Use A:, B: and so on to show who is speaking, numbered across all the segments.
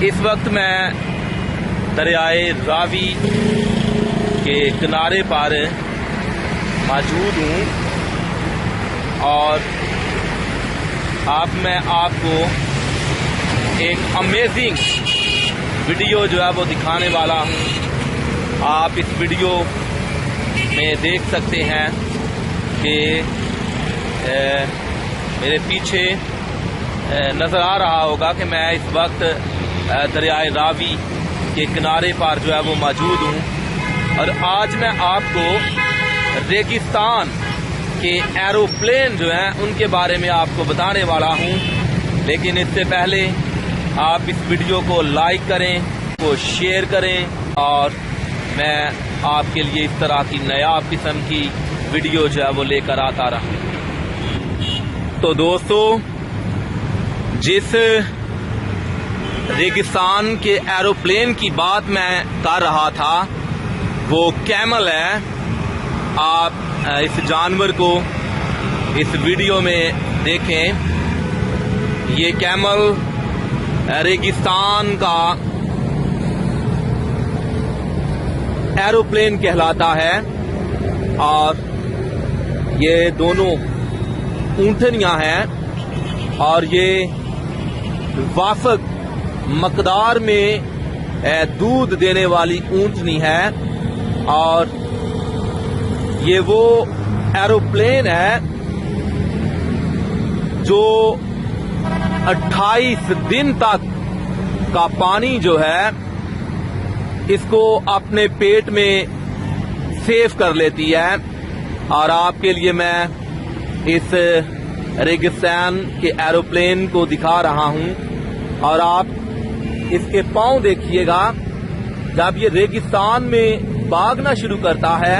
A: इस वक्त मैं दरियाए रावी के किनारे पर मौजूद हूँ और मैं आपको एक अमेजिंग वीडियो जो है वो दिखाने वाला हूँ। आप इस वीडियो में देख सकते हैं कि मेरे पीछे नज़र आ रहा होगा कि मैं इस वक्त दरियाए रावी के किनारे पर जो है वो मौजूद हूँ और आज मैं आपको रेगिस्तान के एरोप्लेन जो हैं उनके बारे में आपको बताने वाला हूँ। लेकिन इससे पहले आप इस वीडियो को लाइक करें, को शेयर करें और मैं आपके लिए इस तरह की नया किस्म की वीडियो जो है वो लेकर आता रहा। तो दोस्तों, जिस रेगिस्तान के एरोप्लेन की बात मैं कर रहा था वो कैमल है। आप इस जानवर को इस वीडियो में देखें। ये कैमल रेगिस्तान का एरोप्लेन कहलाता है और ये दोनों ऊंटनियां हैं और ये वाफक मकदार में दूध देने वाली ऊंटनी है और ये वो एरोप्लेन है जो 28 दिन तक का पानी जो है इसको अपने पेट में सेव कर लेती है। और आपके लिए मैं इस रेगिस्तान के एरोप्लेन को दिखा रहा हूं और आप इसके पांव देखिएगा। जब ये रेगिस्तान में भागना शुरू करता है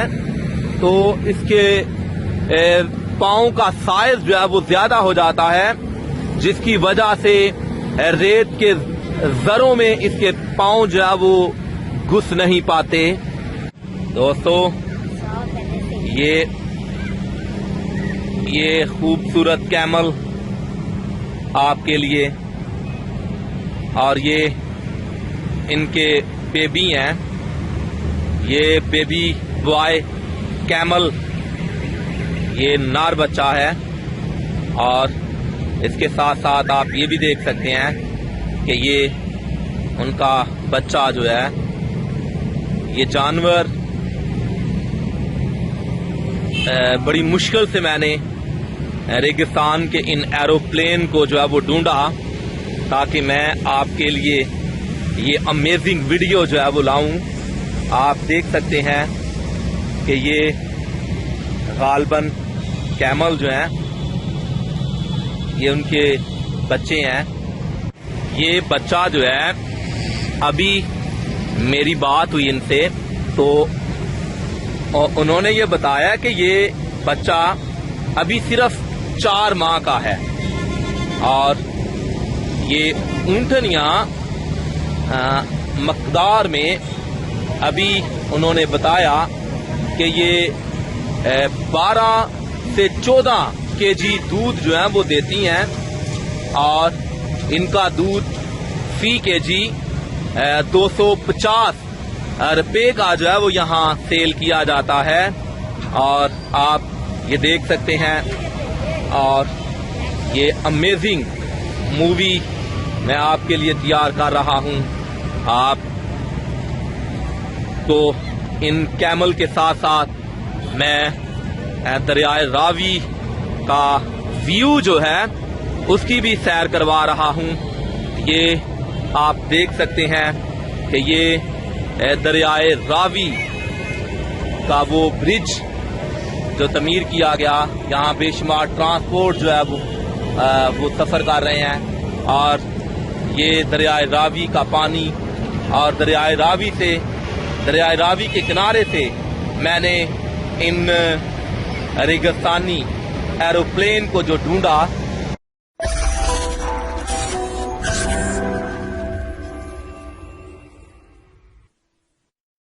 A: तो इसके पांव का साइज जो है वो ज्यादा हो जाता है, जिसकी वजह से रेत के जरों में इसके पांव जो है वो घुस नहीं पाते। दोस्तों, ये खूबसूरत कैमल आपके लिए और ये इनके बेबी हैं। ये बेबी बॉय कैमल ये नर बच्चा है और इसके साथ साथ आप ये भी देख सकते हैं कि ये उनका बच्चा जो है। ये जानवर बड़ी मुश्किल से मैंने रेगिस्तान के इन एरोप्लेन को जो है वो ढूंढा ताकि मैं आपके लिए ये अमेजिंग वीडियो जो है वो लाऊं। आप देख सकते हैं कि ये गालबन कैमल जो हैं ये उनके बच्चे हैं। ये बच्चा जो है, अभी मेरी बात हुई इनसे तो उन्होंने ये बताया कि ये बच्चा अभी सिर्फ 4 माह का है और ये ऊंटनियां मकदार में अभी उन्होंने बताया कि ये 12 से 14 केजी दूध जो है वो देती हैं और इनका दूध फी केजी 250 रुपये का जो है वो यहाँ सेल किया जाता है। और आप ये देख सकते हैं और ये अमेजिंग मूवी मैं आपके लिए तैयार कर रहा हूँ। आप तो इन कैमल के साथ साथ मैं दरियाए रावी का व्यू जो है उसकी भी सैर करवा रहा हूँ। ये आप देख सकते हैं कि ये दरियाए रावी का वो ब्रिज जो तमीर किया गया, यहाँ बेशुमार ट्रांसपोर्ट जो है वो सफ़र कर रहे हैं। और ये दरियाए रावी का पानी और दरियाए रावी के किनारे से मैंने इन रेगिस्तानी एरोप्लेन को जो ढूंढा